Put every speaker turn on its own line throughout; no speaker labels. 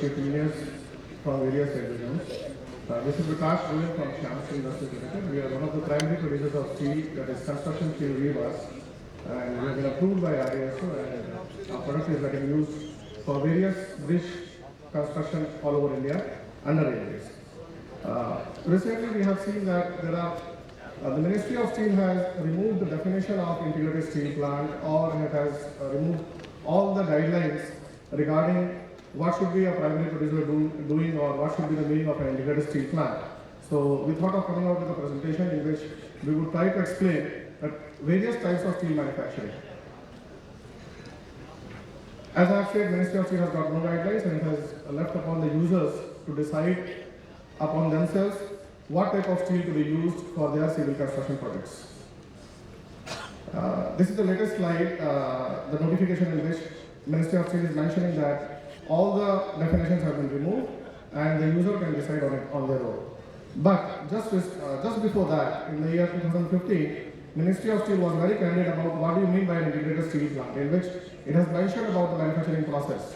chief engineers from various regions. This is Vikas Goyal from Shamsi Industries Limited. We are one of the primary producers of steel, that is construction steel rebars, and we have been approved by ISO, and our product is getting used for various bridge construction all over India under railways. Recently, we have seen that there are the Ministry of Steel has removed the definition of integrated steel plant, or it has removed all the guidelines regarding what should be a primary producer doing, or what should be the meaning of an integrated steel plant. So we thought of coming out with a presentation in which we would try to explain that various types of steel manufacturing. As I have said, Ministry of Steel has got no guidelines, and it has left upon the users to decide upon themselves what type of steel to be used for their civil construction projects. This is the latest slide, the notification in which Ministry of Steel is mentioning that all the definitions have been removed and the user can decide on it on their own. But just before that, in the year 2015, Ministry of Steel was very candid about what do you mean by an integrated steel plant, in which it has mentioned about the manufacturing process.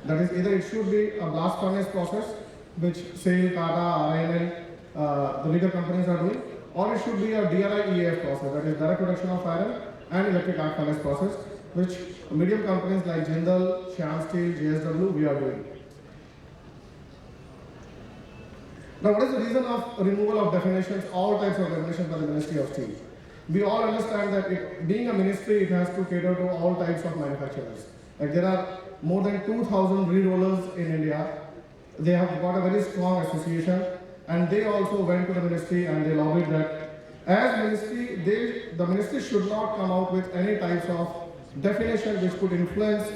That is, either it should be a blast furnace process, which SAIL, Tata, RINL, the bigger companies are doing, or it should be a DRI-EAF process, that is direct reduction of iron and electric arc furnace process, which medium companies like Jindal, Shyam Steel, JSW, we are doing. Now, what is the reason of removal of definitions, all types of definitions by the Ministry of Steel? We all understand that being a ministry, it has to cater to all types of manufacturers. Like there are more than 2,000 re-rollers in India. They have got a very strong association, and they also went to the ministry and they lobbied that as ministry, the ministry should not come out with any types of definition which could influence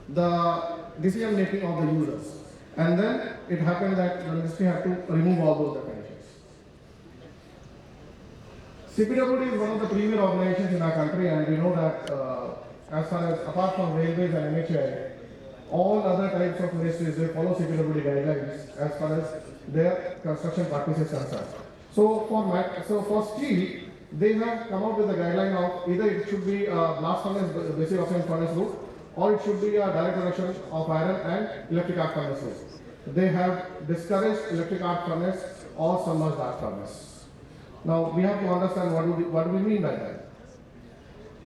the decision making of the users. And then it happened that the ministry had to remove all those definitions. CPWD is one of the premier organizations in our country, and we know that as far as, apart from railways and NHI, all other types of ministries, they follow CPWD guidelines as far as their construction practices are concerned. So for steel, they have come up with a guideline of either it should be a blast furnace, basic oxygen furnace route, or it should be a direct reduction of iron and electric arc furnace route. They have discouraged electric arc furnace or submerged arc furnace. Now we have to understand what do we mean by that.